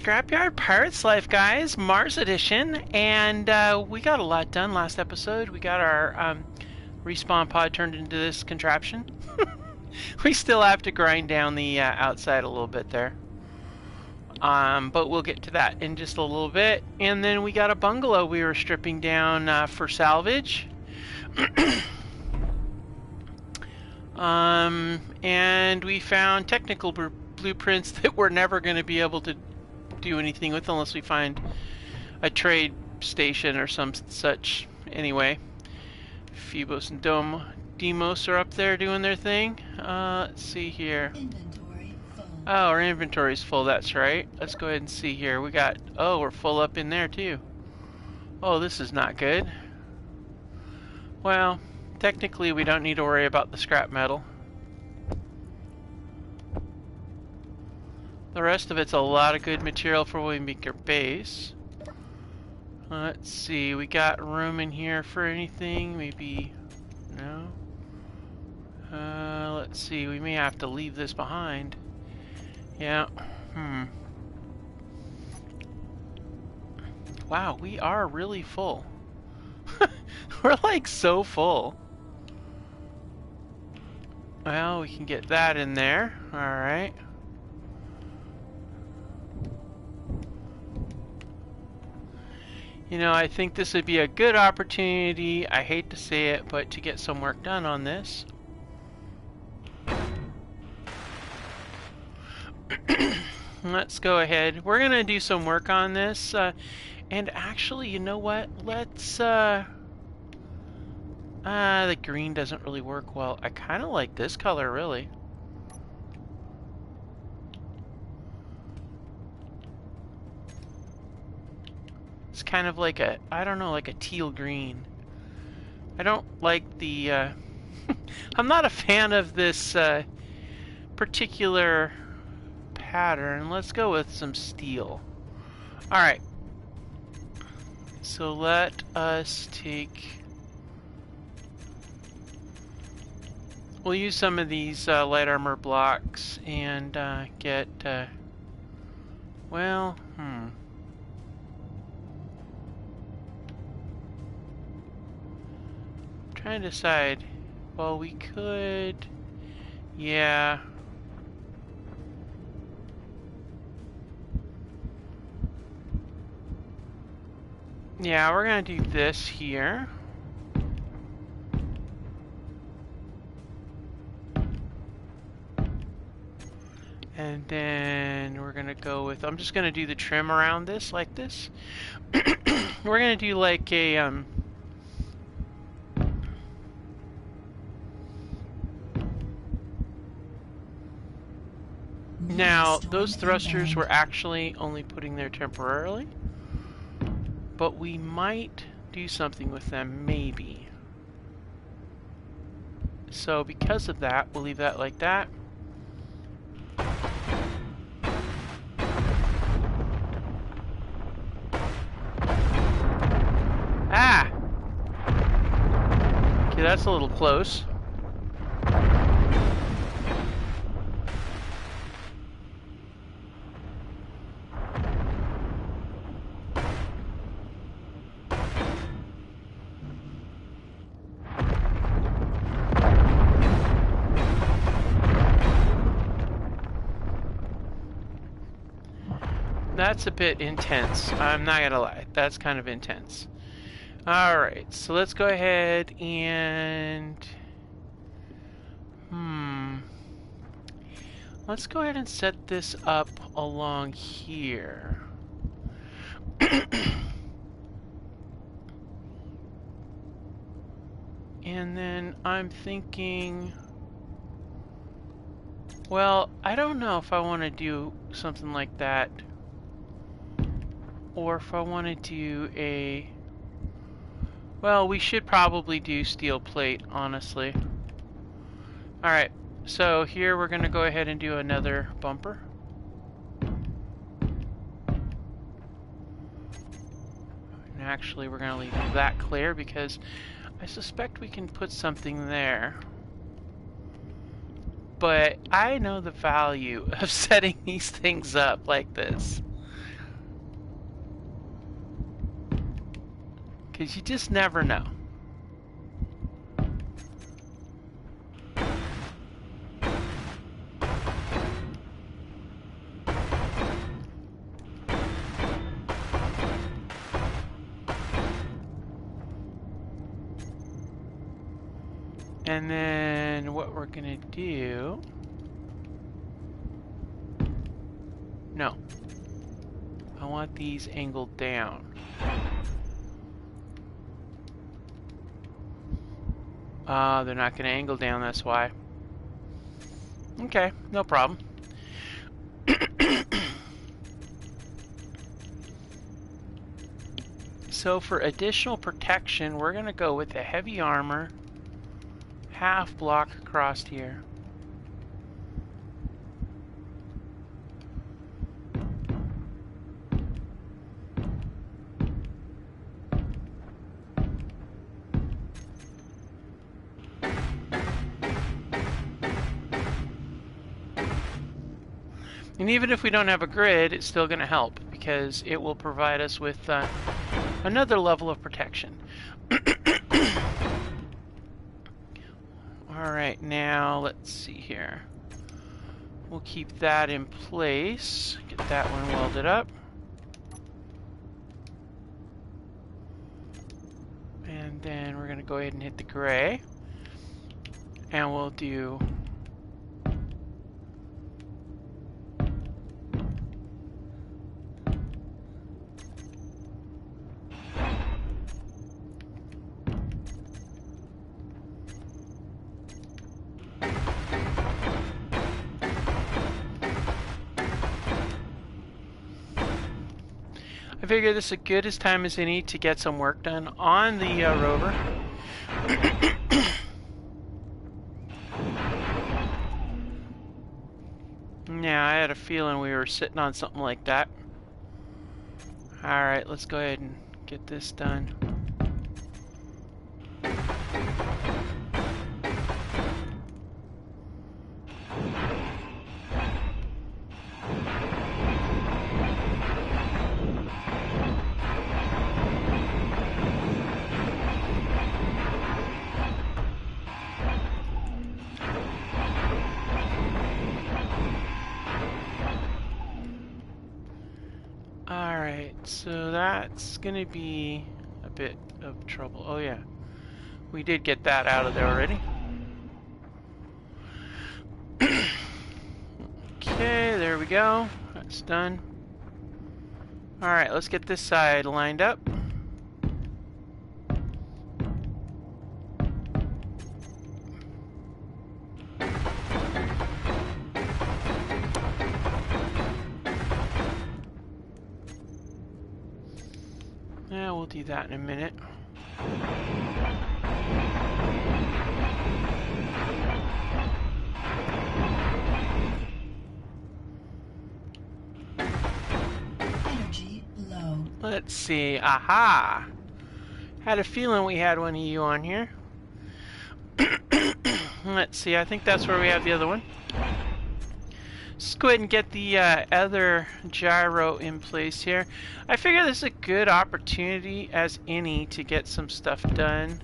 Scrapyard Pirates Life, guys, Mars Edition, and we got a lot done last episode. We got our respawn pod turned into this contraption. We still have to grind down the outside a little bit there, but we'll get to that in just a little bit. And then we got a bungalow we were stripping down for salvage. And we found technical blueprints that we're never going to be able to do anything with unless we find a trade station or some such. Anyway, Phoebos and Deimos are up there doing their thing. Let's see here. Inventory full. Oh, our inventory's full, that's right. Let's go ahead and see here. We got, oh, we're full up in there too. Oh, this is not good. Well, technically we don't need to worry about the scrap metal. The rest of it's a lot of good material for when we make our base. Let's see, we got room in here for anything? Maybe, no? Let's see, we may have to leave this behind. Yeah, Wow, we are really full. We're like so full. Well, we can get that in there. Alright. You know, I think this would be a good opportunity, I hate to say it, but to get some work done on this. Let's go ahead. We're gonna do some work on this, and actually, you know what? Let's, the green doesn't really work well. I kind of like this color, really. It's kind of like a, I don't know, like a teal green. I don't like the, I'm not a fan of this particular pattern. Let's go with some steel. Alright. So let us take, we'll use some of these light armor blocks and get, well, trying to decide. Well, we could, yeah. Yeah, we're gonna do this here. And then we're gonna go with, I'm just gonna do the trim around this like this. We're gonna do like a now, those thrusters were actually only putting there temporarily, but we might do something with them, maybe. So because of that, we'll leave that like that. Ah! Okay, that's a little close. That's a bit intense. I'm not gonna lie. That's kind of intense. Alright, so let's go ahead and... Let's go ahead and set this up along here. And then I'm thinking... Well, I don't know if I want to do something like that. Or if I want to do a... Well, we should probably do steel plate, honestly. Alright, so here we're going to go ahead and do another bumper. And actually, we're going to leave that clear because I suspect we can put something there. But I know the value of setting these things up like this. Because you just never know. And then what we're gonna do... No. I want these angled down. They're not gonna angle down, that's why. Okay, no problem. So for additional protection, we're gonna go with the heavy armor. Half block across here. And even if we don't have a grid, it's still going to help because it will provide us with another level of protection. Alright, now let's see here. We'll keep that in place. Get that one welded up. And then we're going to go ahead and hit the gray. And we'll do... I figure this is as good a time as any to get some work done on the rover. Yeah, I had a feeling we were sitting on something like that. Alright, let's go ahead and get this done. So that's gonna be a bit of trouble. Oh yeah, we did get that out of there already. Okay, there we go. That's done. Alright, let's get this side lined up. Yeah, we'll do that in a minute. Energy low. Let's see. Aha! Had a feeling we had one of you on here. Let's see. I think that's where we have the other one. Let's go ahead and get the other gyro in place here. I figure this is a good opportunity as any to get some stuff done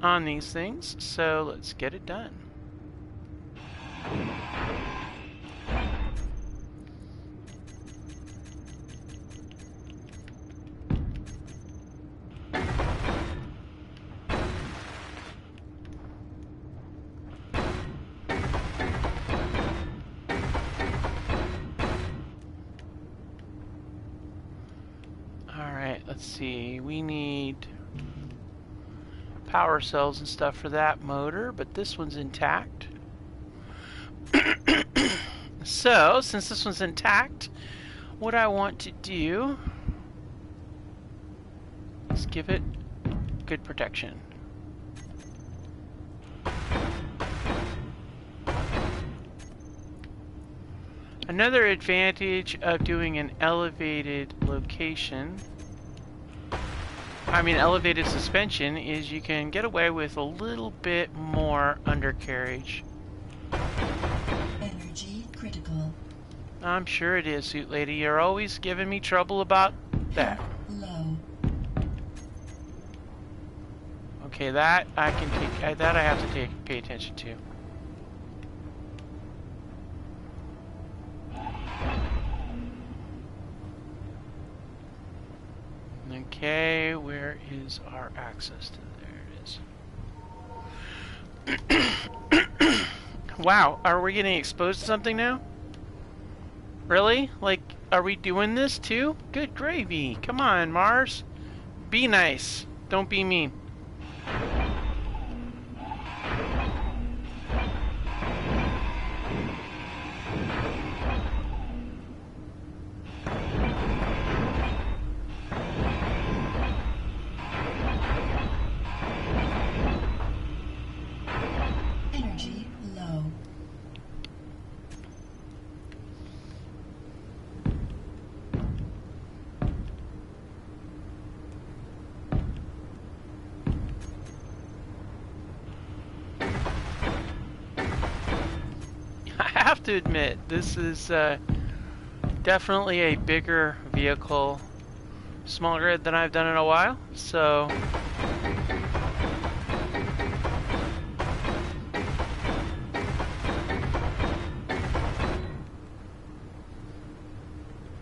on these things. So let's get it done. Let's see, we need power cells and stuff for that motor, but this one's intact. So, since this one's intact, what I want to do is give it good protection. Another advantage of doing an elevated location, elevated suspension, is you can get away with a little bit more undercarriage. Energy critical. I'm sure it is, Suit Lady. You're always giving me trouble about that. Low. Okay, that I can take. That I have to pay attention to. Okay, where is our access to? There it is. Wow, are we getting exposed to something now? Really? Like, are we doing this too? Good gravy. Come on, Mars. Be nice. Don't be mean. Energy low. I have to admit, this is definitely a bigger vehicle, smaller grid than I've done in a while, so...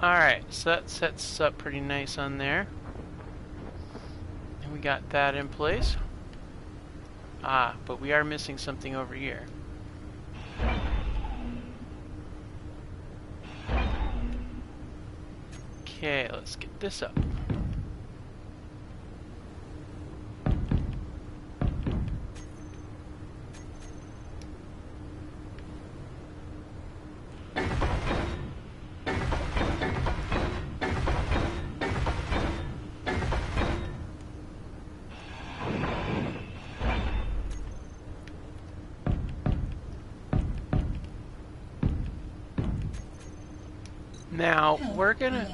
Alright, so that sets up pretty nice on there. And we got that in place. Ah, but we are missing something over here. Okay, let's get this up. Now we're gonna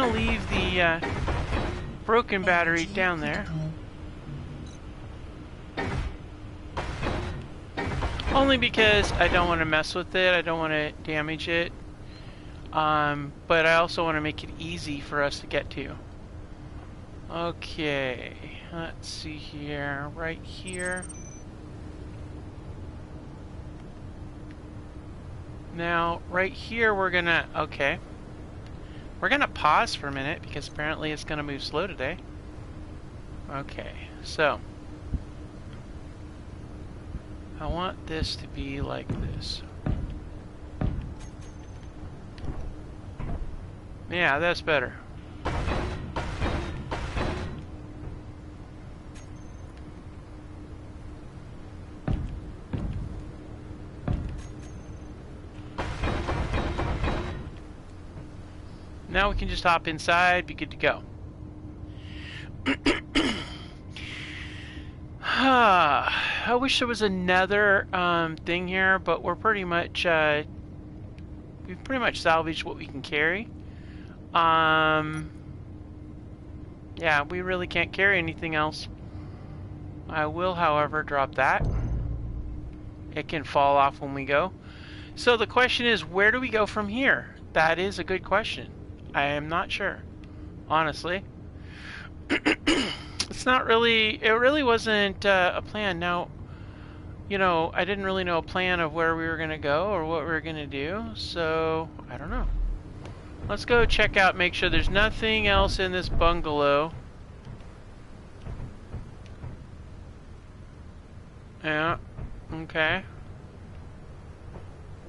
leave the broken battery down there. Only because I don't want to mess with it. I don't want to damage it. But I also want to make it easy for us to get to. Okay, let's see here, right here. Now, right here, we're gonna pause for a minute because apparently it's gonna move slow today. Okay, so I want this to be like this. Yeah, that's better. Now we can just hop inside, be good to go. I wish there was another thing here, but we're pretty much we've pretty much salvaged what we can carry. Yeah, we really can't carry anything else. I will, however, drop that. It can fall off when we go. So the question is, where do we go from here? That is a good question. I am not sure, honestly. It's not really, it really wasn't a plan. Now, you know, I didn't really know a plan of where we were going to go or what we were going to do, so I don't know. Let's go check out, make sure there's nothing else in this bungalow. Yeah, okay.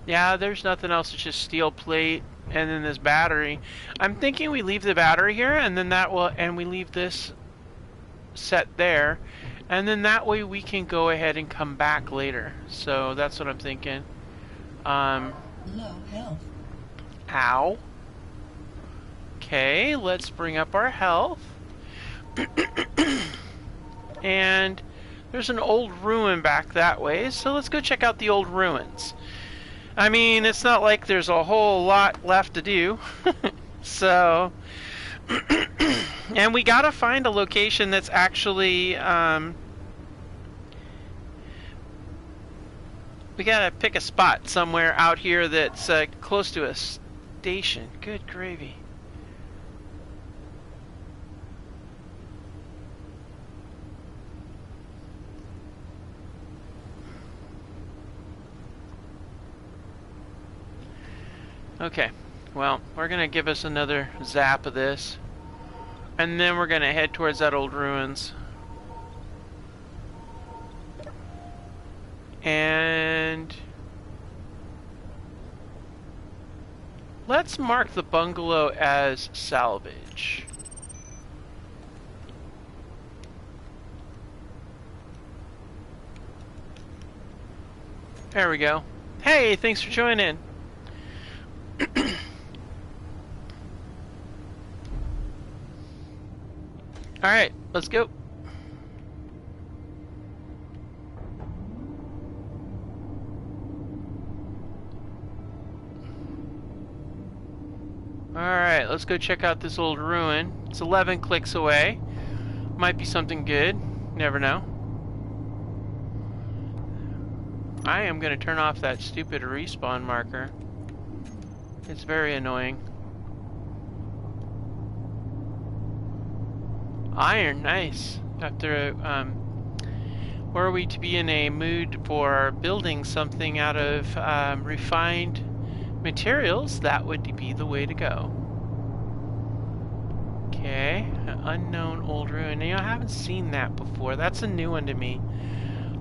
Yeah, there's nothing else, it's just steel plate. And then this battery. I'm thinking we leave the battery here, and then that will, and we leave this set there, and then that way we can go ahead and come back later. So that's what I'm thinking. Low health. Ow. Okay, let's bring up our health. And there's an old ruin back that way, so let's go check out the old ruins. I mean, it's not like there's a whole lot left to do. So, and we gotta find a location that's actually We gotta pick a spot somewhere out here that's close to a station. Good gravy. Okay, well, we're gonna give us another zap of this, and then we're gonna head towards that old ruins. And let's mark the bungalow as salvage. There we go. Hey, thanks for joining. Alright, let's go. Alright, let's go check out this old ruin. It's 11 clicks away. Might be something good. Never know. I am going to turn off that stupid respawn marker. It's very annoying. Iron, nice. After, were we to be in a mood for building something out of refined materials, that would be the way to go. Okay, an unknown old ruin. Now, I haven't seen that before. That's a new one to me.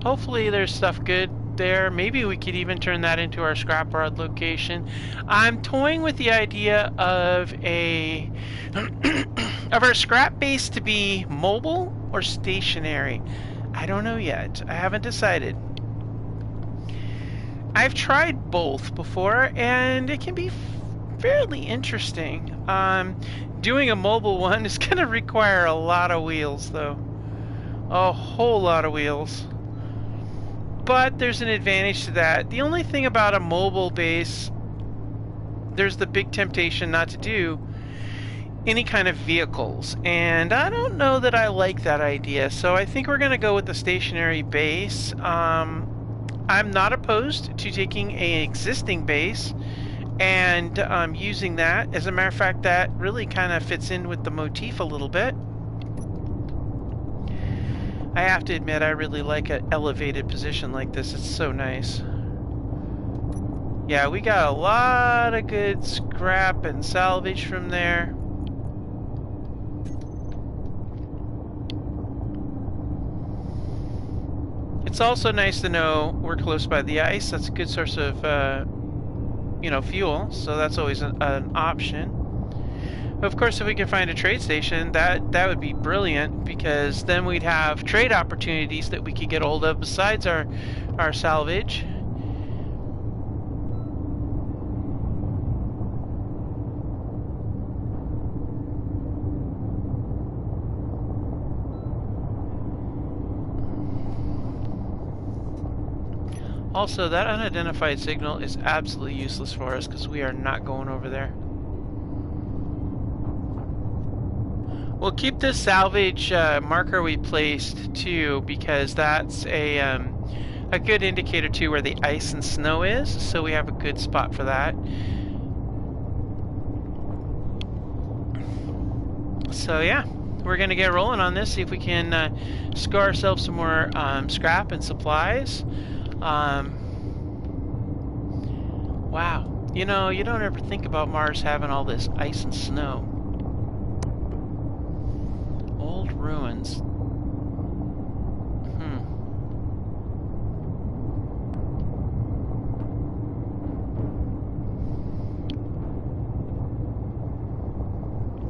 Hopefully there's stuff good there. Maybe we could even turn that into our Scrapyard location. I'm toying with the idea of a of our scrap base to be mobile or stationary. I don't know yet. I haven't decided. I've tried both before, and it can be fairly interesting. Doing a mobile one is going to require a lot of wheels, though. A whole lot of wheels. But there's an advantage to that. The only thing about a mobile base, there's the big temptation not to do any kind of vehicles. And I don't know that I like that idea. So I think we're going to go with the stationary base. I'm not opposed to taking an existing base and using that. As a matter of fact, that really kind of fits in with the motif a little bit. I have to admit, I really like an elevated position like this. It's so nice. Yeah, we got a lot of good scrap and salvage from there. It's also nice to know we're close by the ice. That's a good source of, you know, fuel. So that's always an option. Of course, if we can find a trade station, that would be brilliant, because then we'd have trade opportunities that we could get a hold of besides our salvage. Also, that unidentified signal is absolutely useless for us because we are not going over there. We'll keep this salvage marker we placed too, because that's a good indicator too where the ice and snow is, so we have a good spot for that. So yeah, we're gonna get rolling on this, see if we can score ourselves some more scrap and supplies. Wow, you know, you don't ever think about Mars having all this ice and snow. Old ruins.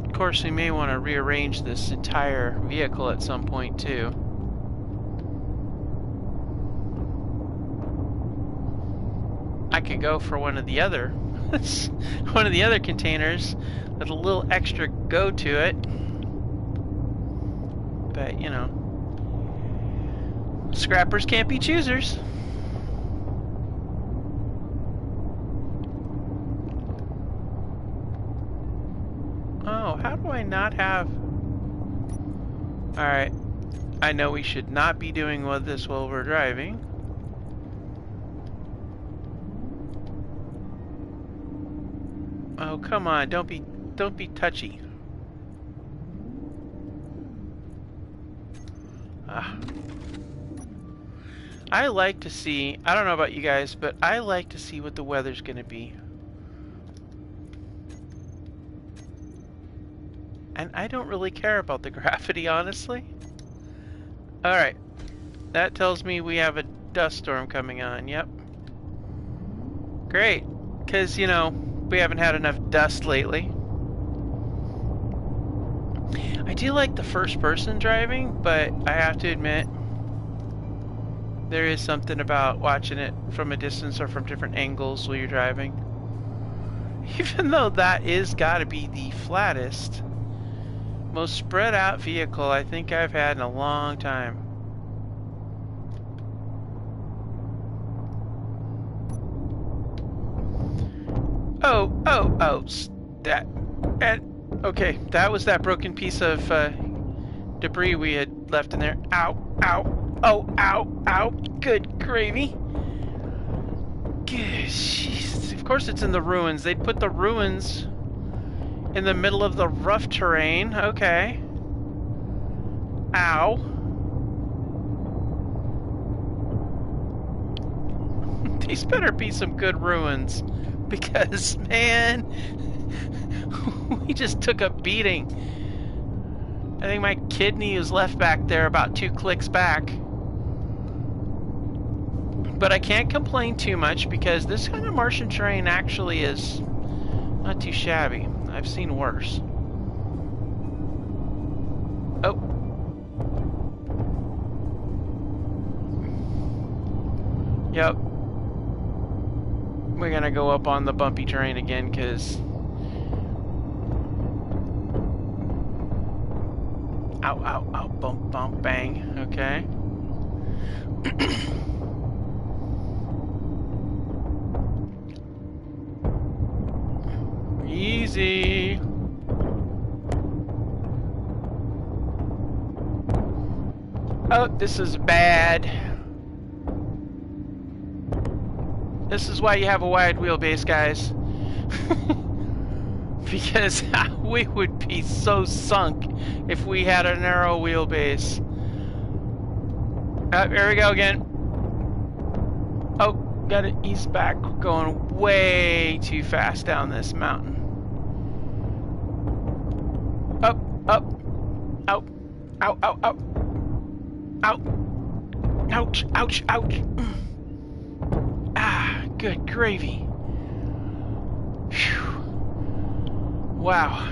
Of course, we may want to rearrange this entire vehicle at some point too. I could go for one of the other containers with a little extra go to it. But, you know, scrappers can't be choosers. Oh, how do I not have... Alright, I know we should not be doing this while we're driving. Oh, come on, don't be touchy. I like to see, I don't know about you guys, but I like to see what the weather's gonna be. And I don't really care about the gravity, honestly. Alright. That tells me we have a dust storm coming on, yep. Great, because, you know, we haven't had enough dust lately. I do like the first person driving, but I have to admit, there is something about watching it from a distance or from different angles while you're driving. Even though that is gotta be the flattest, most spread out vehicle I think I've had in a long time. Oh, okay, that was that broken piece of debris we had left in there. Ow, good gravy. Jeez. Of course it's in the ruins. They'd put the ruins in the middle of the rough terrain. Okay. Ow. These better be some good ruins. Because, man, we just took a beating. I think my kidney was left back there about 2 clicks back. But I can't complain too much because this kind of Martian terrain actually is not too shabby. I've seen worse. Oh. Yep. We're gonna go up on the bumpy terrain again because ow, bump, bang. Okay. Easy. Oh, this is bad. This is why you have a wide wheelbase, guys. Because we would be so sunk if we had a narrow wheelbase. Here we go again. Oh, gotta ease back. We're going way too fast down this mountain. Up. Out. Ouch. Good gravy. Whew. Wow.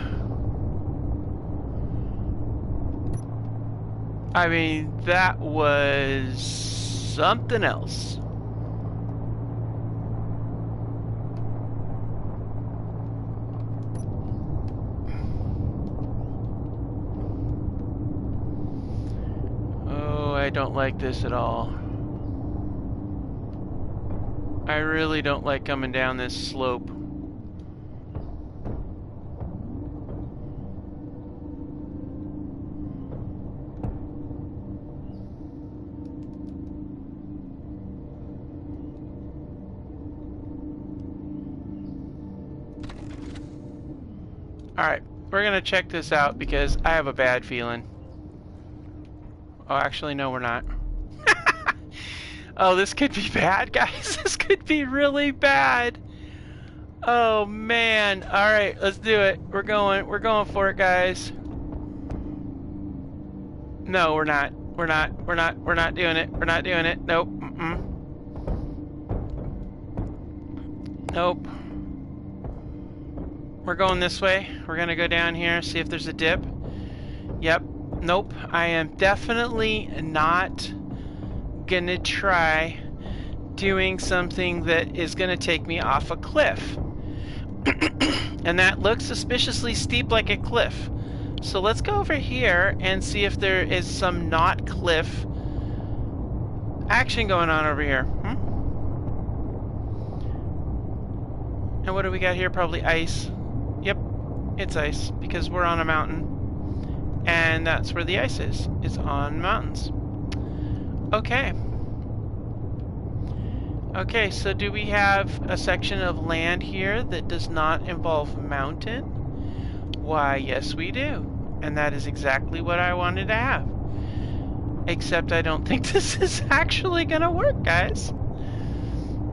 I mean, that was something else. Oh, I don't like this at all. I really don't like coming down this slope. Alright, we're gonna check this out because I have a bad feeling. Oh, actually, no, we're not. Oh, this could be bad, guys. This could be really bad. Oh, man. Alright, let's do it. We're going for it, guys. No, we're not. We're not doing it. We're not doing it. Nope. Nope. We're going this way. We're gonna go down here, see if there's a dip. Yep. Nope. I am definitely not gonna try doing something that is gonna take me off a cliff. And that looks suspiciously steep like a cliff. So let's go over here and see if there is some not cliff action going on over here. And what do we got here? Probably ice. Yep, it's ice because we're on a mountain. And that's where the ice is. It's on mountains. Okay. Okay, so do we have a section of land here that does not involve mountain? Why, yes we do. And that is exactly what I wanted to have. Except I don't think this is actually gonna work, guys.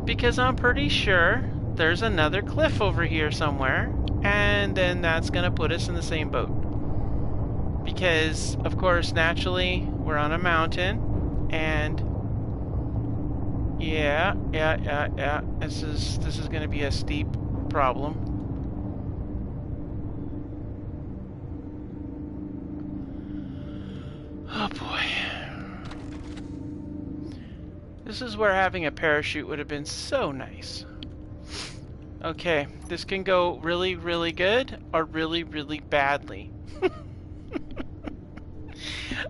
Because I'm pretty sure there's another cliff over here somewhere, and then that's gonna put us in the same boat. Because, of course, naturally, we're on a mountain, and yeah. This is gonna be a steep problem. Oh boy. This is where having a parachute would have been so nice. Okay, this can go really, really good or really, really badly.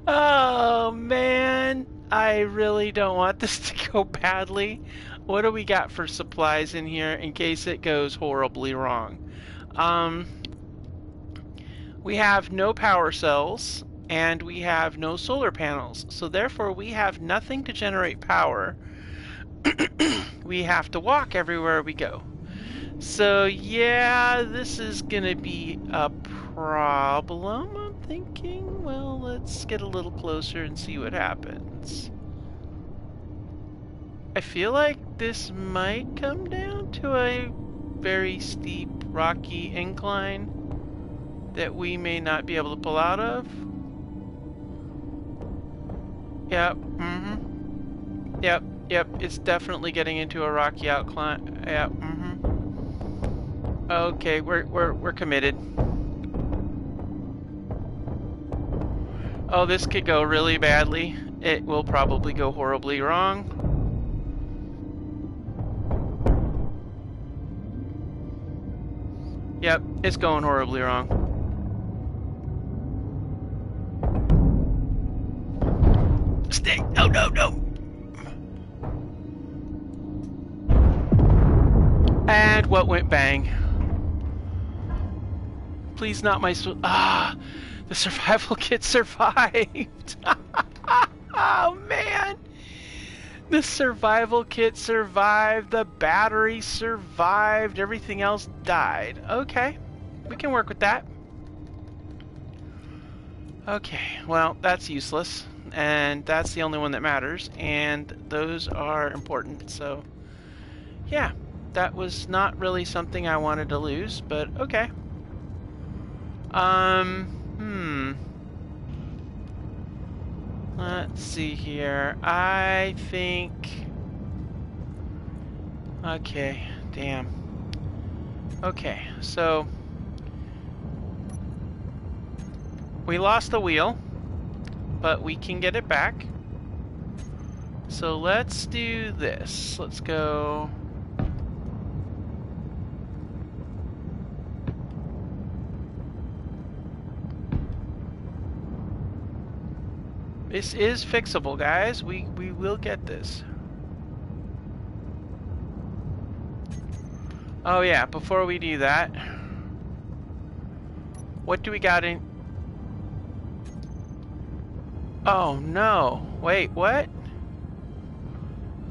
Oh man, I really don't want this to go badly. What do we got for supplies in here in case it goes horribly wrong? We have no power cells and we have no solar panels, so therefore we have nothing to generate power. We have to walk everywhere we go. So yeah, this is gonna be a problem, I'm thinking. Well, let's get a little closer and see what happens. I feel like this might come down to a very steep, rocky incline that we may not be able to pull out of. Yep, Yep, it's definitely getting into a rocky outcline. Yep, Okay, we're committed. Oh, this could go really badly. It will probably go horribly wrong. Yep, it's going horribly wrong. Stay! No! And what went bang? Please not my... the survival kit survived. Oh man! The survival kit survived, the battery survived, everything else died. Okay, we can work with that. Okay, well, that's useless, and that's the only one that matters, and those are important, so yeah, that was not really something I wanted to lose, but okay. Let's see here. I think... Okay, damn. Okay, so... We lost the wheel, but we can get it back. So let's do this. Let's go... This is fixable, guys. We will get this. Oh yeah, before we do that, what do we got in? Oh no, wait, what?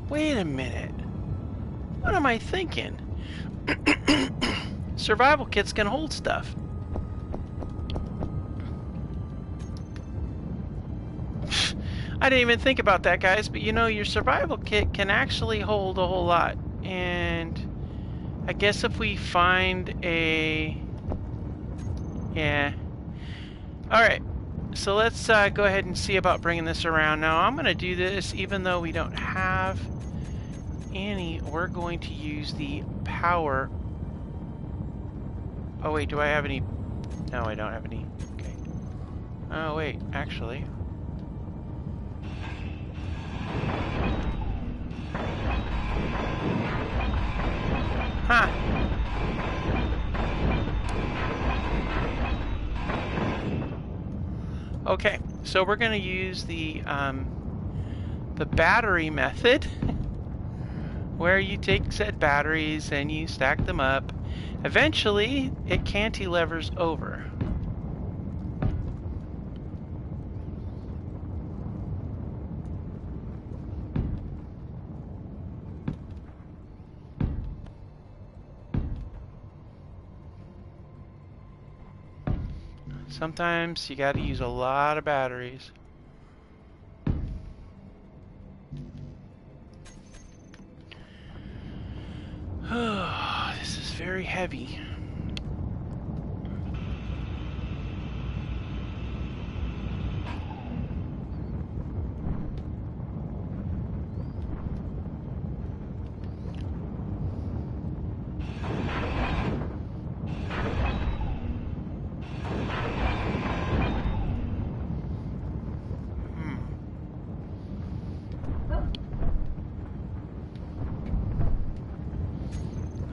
Wait a minute. What am I thinking? Survival kits can hold stuff. I didn't even think about that, guys, but you know, your survival kit can actually hold a whole lot. And I guess if we find a... Yeah. Alright, so let's go ahead and see about bringing this around. Now, I'm going to do this even though we don't have any. We're going to use the power... Oh, wait, do I have any... No, I don't have any. Okay. Oh, wait, actually... Huh. Okay, so we're going to use the battery method, where you take said batteries and you stack them up. Eventually, it cantilevers over. Sometimes you gotta use a lot of batteries. This is very heavy.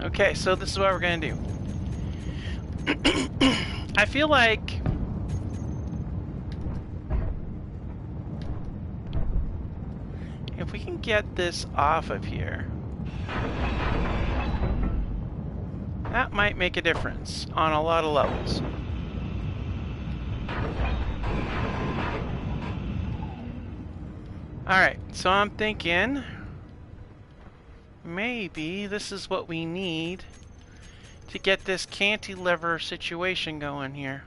Okay, so this is what we're gonna do. I feel like if we can get this off of here, that might make a difference on a lot of levels. Alright, so I'm thinking maybe this is what we need to get this cantilever situation going here.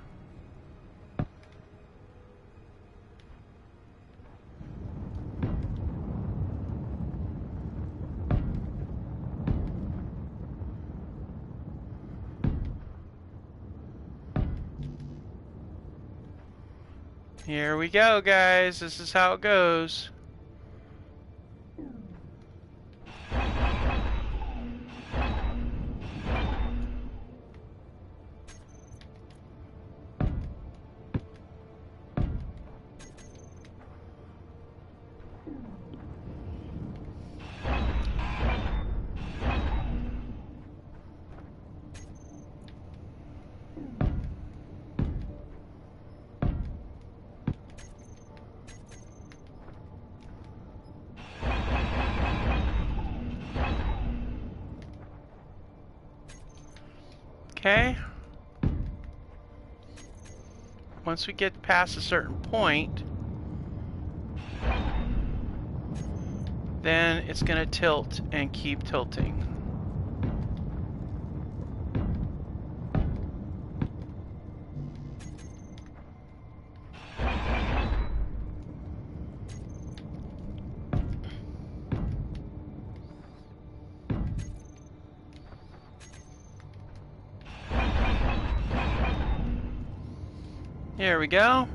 Here we go, guys. This is how it goes. Okay. Once we get past a certain point, then it's going to tilt and keep tilting. Here we go.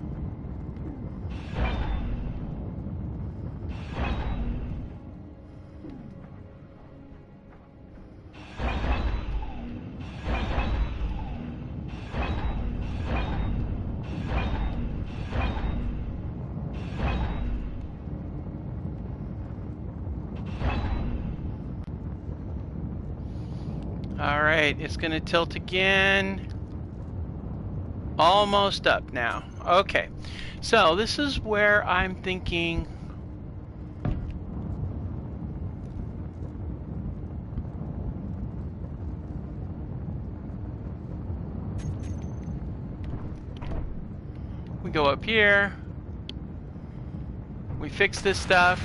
All right, it's going to tilt again. Almost up now. Okay, so this is where I'm thinking we go up here, we fix this stuff,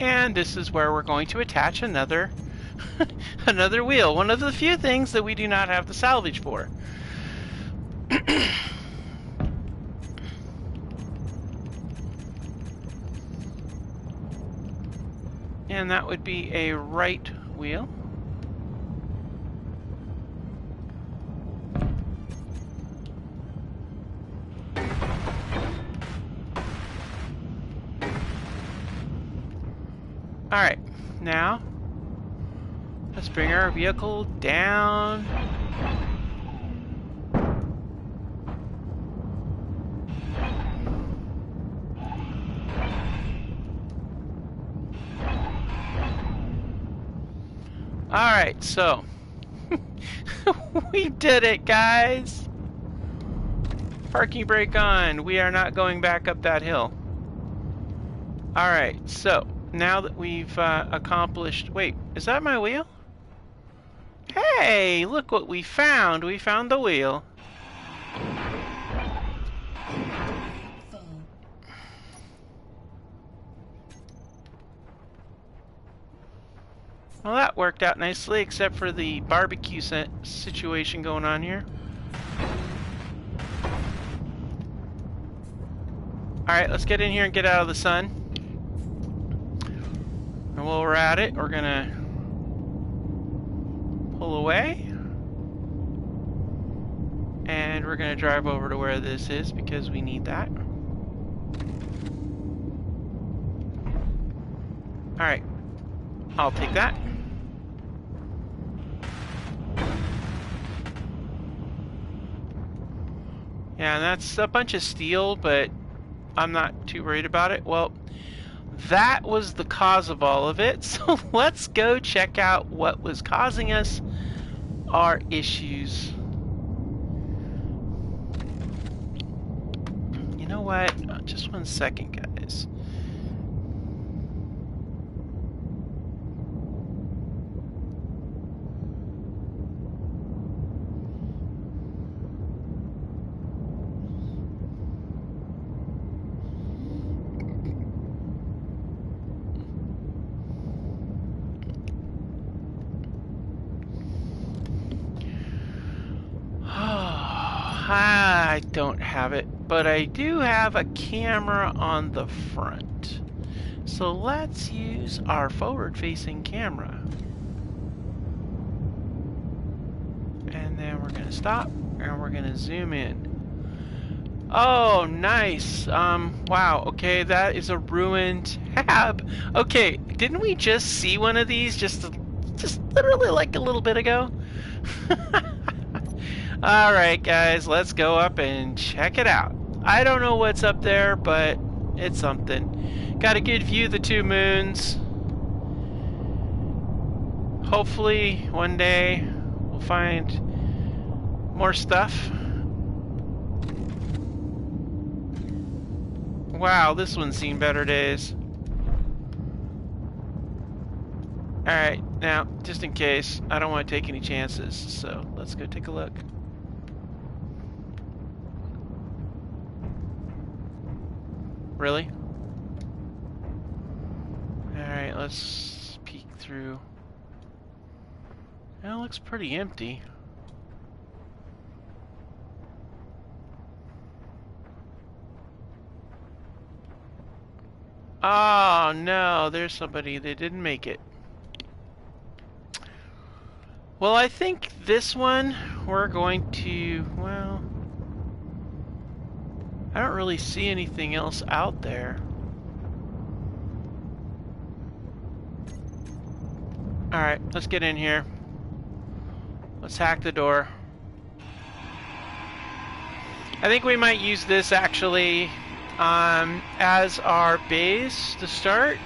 and this is where we're going to attach another another wheel. One of the few things that we do not have the salvage for. And that would be a right wheel. All right, now let's bring our vehicle down. All right, so we did it, guys. Parking brake on. We are not going back up that hill. All right, so now that we've accomplished... Wait, is that my wheel? Hey, look what we found. We found the wheel. Well, that worked out nicely, except for the barbecue situation going on here. Alright, let's get in here and get out of the sun. And while we're at it, we're gonna pull away. And we're gonna drive over to where this is because we need that. Alright. I'll take that. Yeah, and that's a bunch of steel, but I'm not too worried about it. Well, that was the cause of all of it, so let's go check out what was causing us our issues. You know what? Just 1 second, guys. I don't have it, but I do have a camera on the front. So let's use our forward-facing camera. And then we're gonna stop, and we're gonna zoom in. Oh, nice. Wow, okay, that is a ruined tab. Okay, didn't we just see one of these just literally like a little bit ago? Alright guys, let's go up and check it out. I don't know what's up there, but it's something. Got a good view of the 2 moons. Hopefully one day we'll find more stuff. Wow, this one's seen better days. Alright, now, just in case, I don't want to take any chances, so let's go take a look. Really? Alright, let's peek through. That looks pretty empty. Oh no, there's somebody that didn't make it. Well, I think this one we're going to, well, I don't really see anything else out there. Alright, let's get in here. Let's hack the door. I think we might use this actually as our base to start,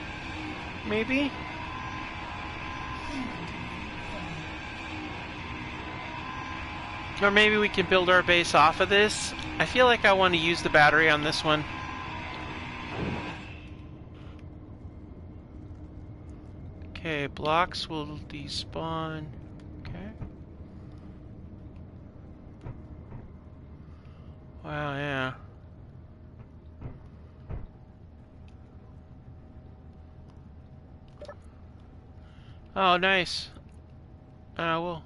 maybe? Or maybe we can build our base off of this. I feel like I want to use the battery on this one. Okay, blocks will despawn. Okay. Wow, yeah. Oh, nice. Well,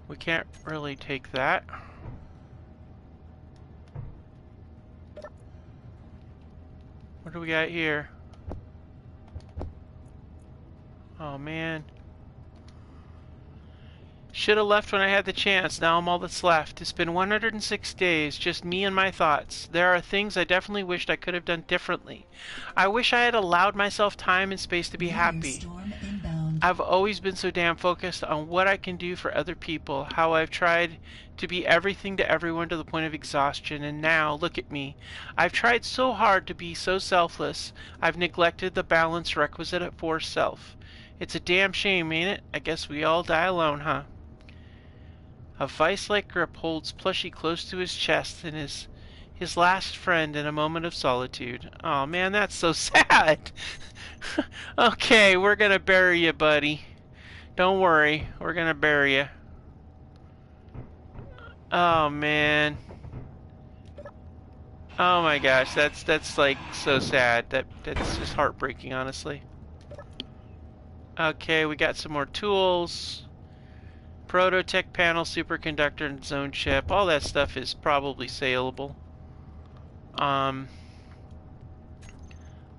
we can't really take that. What do we got here? Oh man. Should have left when I had the chance. Now I'm all that's left. It's been 106 days, just me and my thoughts. There are things I definitely wished I could have done differently. I wish I had allowed myself time and space to be happy. I've always been so damn focused on what I can do for other people, how I've tried to be everything to everyone to the point of exhaustion, and now, look at me. I've tried so hard to be so selfless, I've neglected the balance requisite for self. It's a damn shame, ain't it? I guess we all die alone, huh? A vice-like grip holds Plushie close to his chest and his last friend in a moment of solitude. Oh man, that's so sad. Okay, we're gonna bury you, buddy. Don't worry, we're gonna bury you. Oh man. Oh my gosh, that's like so sad. That's just heartbreaking, honestly. Okay, we got some more tools. Prototech panel, superconductor, and zone chip. All that stuff is probably saleable.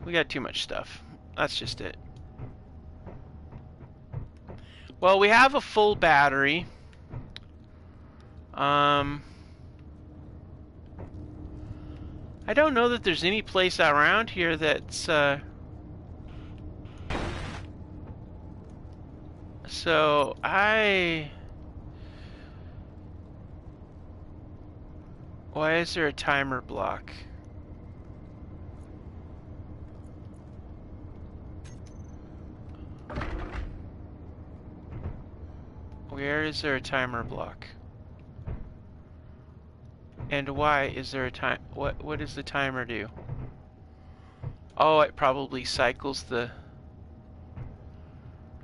We got too much stuff. That's just it. Well, we have a full battery. I don't know that there's any place around here that's, so why is there a timer block? Where is there a timer block? And why is there a time? What does the timer do? Oh, it probably cycles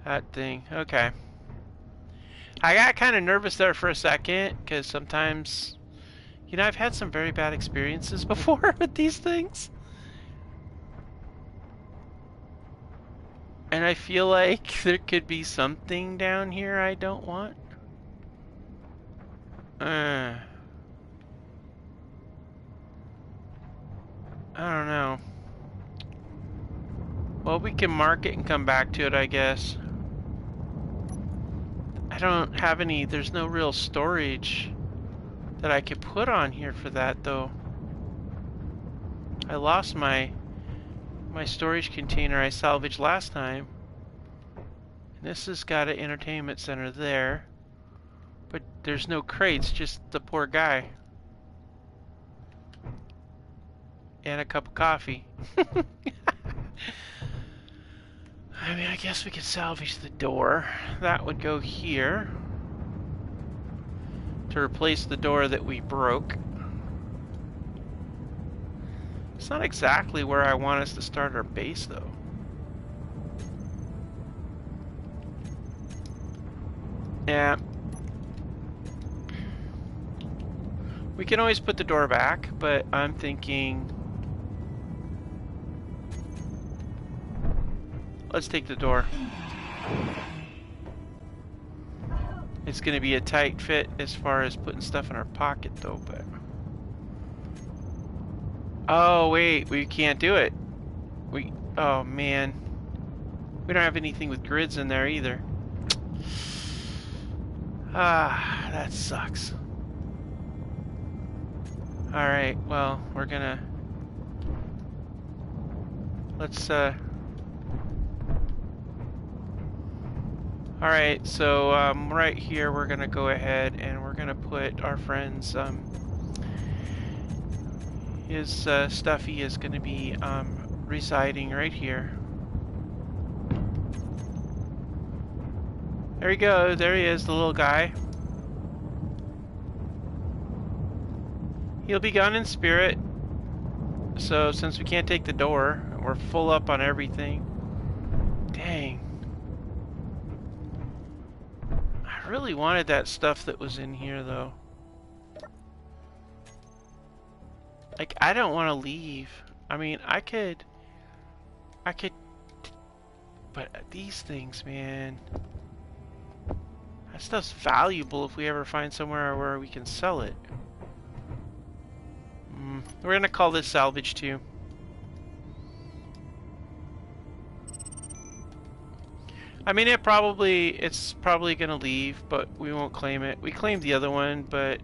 that thing. Okay. I got kind of nervous there for a second because sometimes, you know, I've had some very bad experiences before with these things. And I feel like there could be something down here I don't want. I don't know. Well, we can mark it and come back to it, I guess. I don't have any, there's no real storage that I could put on here for that, though. I lost my storage container I salvaged last time. And this has got an entertainment center there. But there's no crates, just the poor guy. And a cup of coffee. I mean, I guess we could salvage the door. That would go here. To replace the door that we broke. It's not exactly where I want us to start our base, though. Yeah. We can always put the door back, but I'm thinking... Let's take the door. It's going to be a tight fit as far as putting stuff in our pocket, though, but... Oh, wait, we can't do it. Oh, man. We don't have anything with grids in there, either. Ah, that sucks. Alright, well, we're gonna... Let's, Alright, so, right here, we're gonna go ahead and we're gonna put our friend's, his, stuffy is gonna be, residing right here. There you go, there he is, the little guy. He'll be gone in spirit. So, since we can't take the door, we're full up on everything. Dang. I really wanted that stuff that was in here, though. Like, I don't want to leave. I mean, I could... But these things, man... That stuff's valuable if we ever find somewhere where we can sell it. We're gonna call this salvage too. I mean, it's probably gonna leave, but we won't claim it. We claimed the other one, but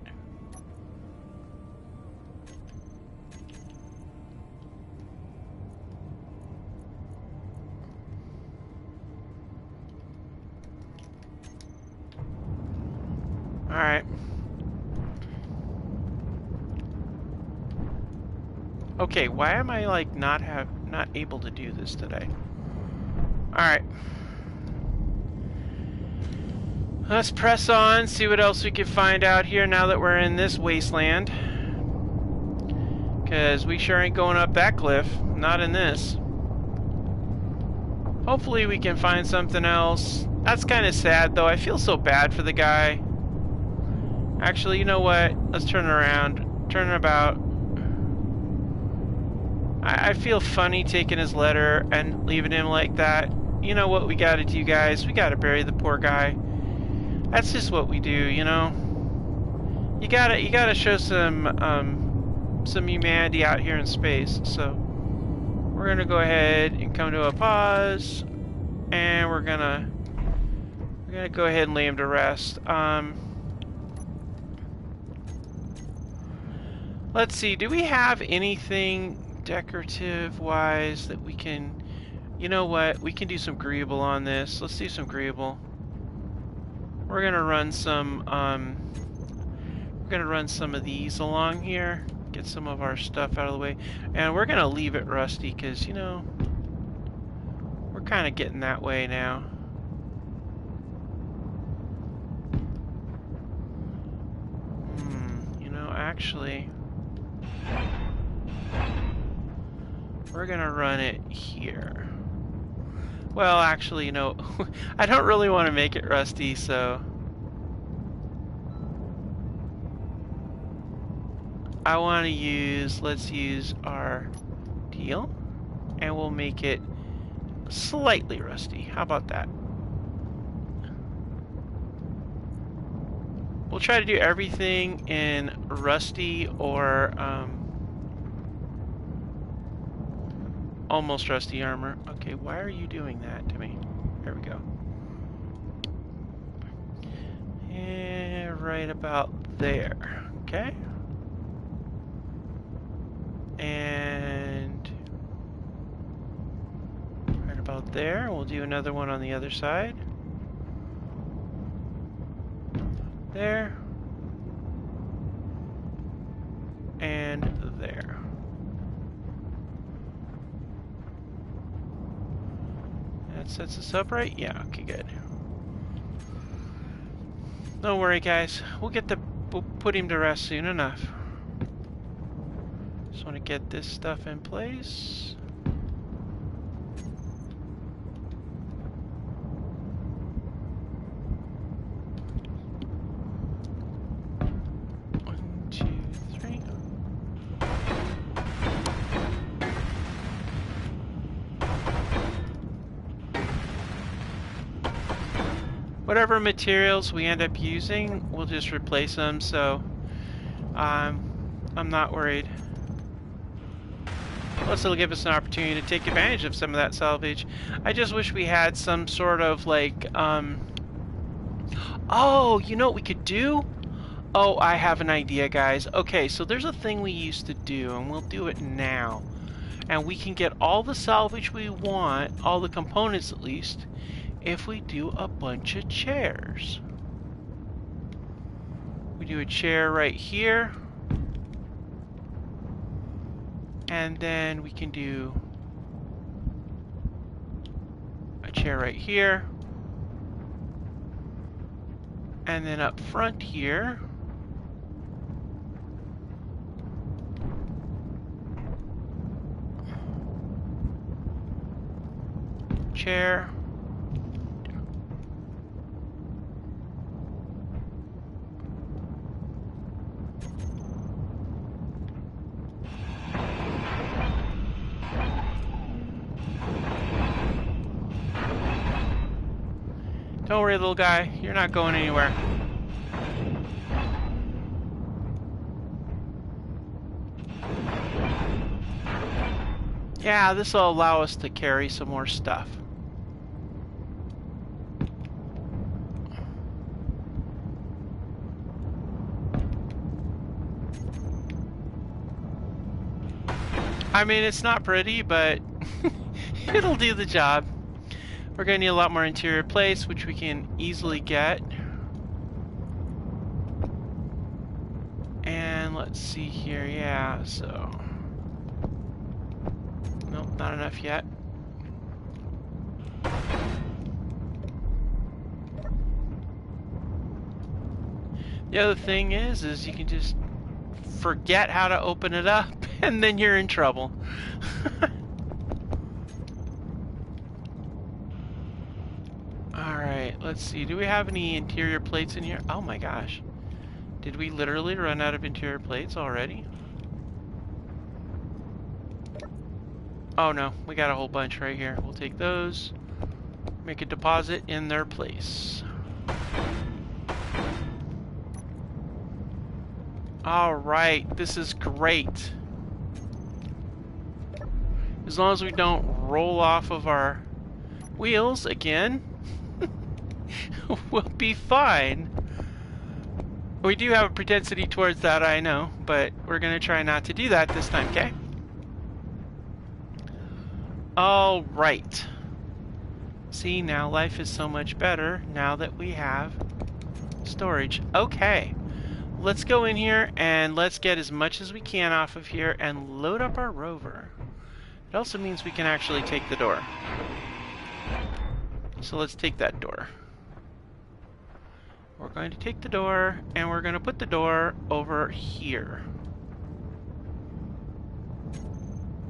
all right. Okay, why am I like not able to do this today? All right. Let's press on, see what else we can find out here now that we're in this wasteland. Because we sure ain't going up that cliff. Not in this. Hopefully we can find something else. That's kind of sad, though. I feel so bad for the guy. Actually, you know what? Let's turn around. Turn about. I feel funny taking his letter and leaving him like that. You know what we gotta do, guys? We gotta bury the poor guy. That's just what we do, you know? You gotta show some, some humanity out here in space. So we're gonna go ahead and come to a pause, and we're gonna go ahead and lay him to rest. Let's see. Do we have anything decorative-wise that we can? You know what? We can do some greeble on this. Let's do some greeble. We're gonna run some. We're gonna run some of these along here. Get some of our stuff out of the way, and we're gonna leave it rusty because you know we're kind of getting that way now. You know, actually, we're gonna run it here. Well, actually, you know, I don't really want to make it rusty, so I want to use, let's use our teal, and we'll make it slightly rusty. How about that? We'll try to do everything in rusty or almost rusty armor. Okay, why are you doing that to me? There we go. And right about there. Okay. And right about there. We'll do another one on the other side. There. And there. That sets us up right? Yeah, okay, good. Don't worry, guys. We'll put him to rest soon enough. Just want to get this stuff in place. One, two, three. Whatever materials we end up using, we'll just replace them, so I'm not worried. Plus, it'll give us an opportunity to take advantage of some of that salvage. I just wish we had some sort of like, oh, you know what we could do? Oh, I have an idea, guys. Okay, so there's a thing we used to do, and we'll do it now. And we can get all the salvage we want, all the components at least, if we do a bunch of chairs. We do a chair right here. And then we can do a chair right here. And then up front here, chair. Don't worry, little guy. You're not going anywhere. Yeah, this will allow us to carry some more stuff. I mean, it's not pretty, but it'll do the job. We're going to need a lot more interior plates, which we can easily get. And let's see here, yeah, so... Nope, not enough yet. The other thing is you can just forget how to open it up, and then you're in trouble. Alright, let's see. Do we have any interior plates in here? Oh my gosh. Did we literally run out of interior plates already? Oh no, we got a whole bunch right here. We'll take those, make a deposit in their place. Alright, this is great. As long as we don't roll off of our wheels again, we'll be fine. We do have a propensity towards that, I know, but we're going to try not to do that this time, okay? Alright. See, now life is so much better now that we have storage. Okay. Let's go in here and let's get as much as we can off of here and load up our rover. It also means we can actually take the door. So let's take that door. We're going to take the door and we're going to put the door over here.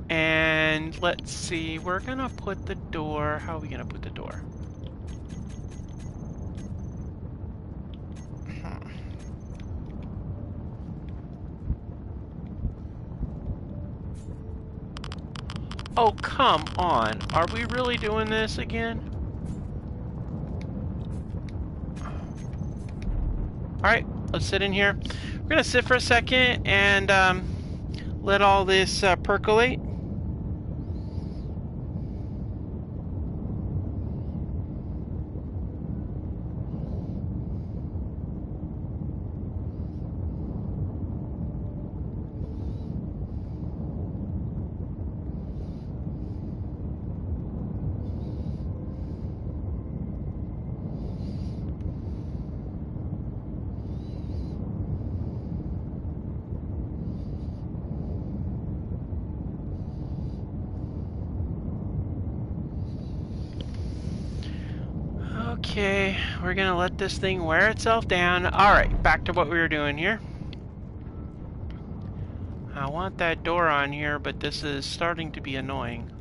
And let's see, we're going to put the door, how are we going to put the door? Oh, come on. Are we really doing this again? Alright, let's sit in here. We're going to sit for a second and let all this percolate. Okay, we're gonna let this thing wear itself down. Alright, back to what we were doing here. I want that door on here, but this is starting to be annoying.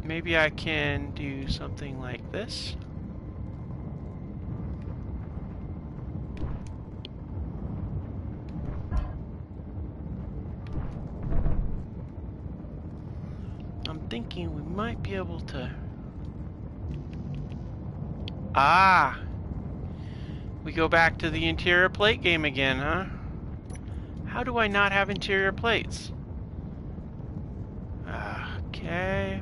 Maybe I can do something like this. I'm thinking we might be able to... Ah! We go back to the interior plate game again, huh? How do I not have interior plates? Okay.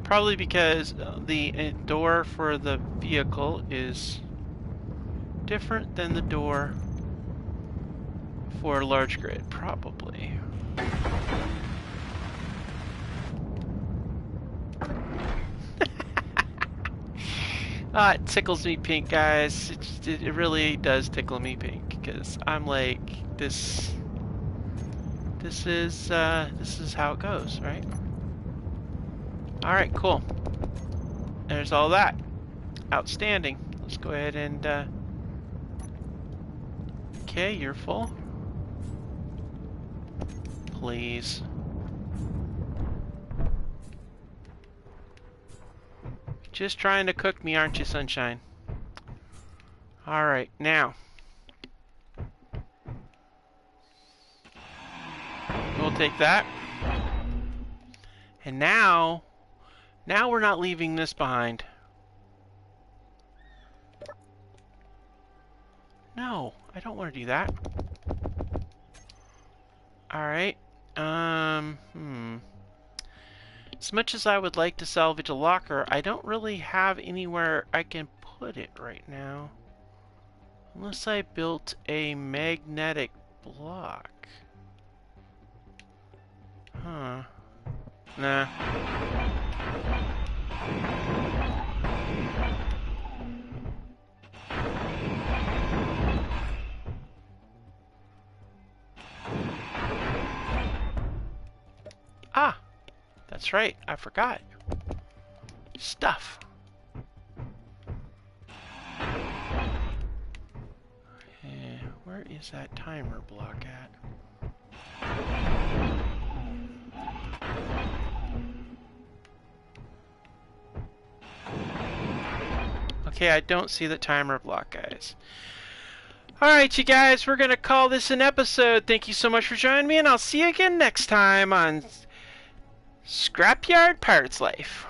Probably because the door for the vehicle is different than the door for a large grid, probably. It tickles me pink, guys. It really does tickle me pink, because I'm like, this is how it goes, right? Alright, cool. There's all that. Outstanding. Let's go ahead and okay, you're full. Please. Just trying to cook me, aren't you, sunshine? Alright, now. We'll take that. And now we're not leaving this behind. No, I don't want to do that. Alright. As much as I would like to salvage a locker, I don't really have anywhere I can put it right now. Unless I built a magnetic block. Huh. Nah. Ah! That's right, I forgot. Stuff. Where is that timer block at? Okay, I don't see the timer block, guys. Alright, you guys, we're going to call this an episode. Thank you so much for joining me, and I'll see you again next time on Scrapyard Pirate's Life.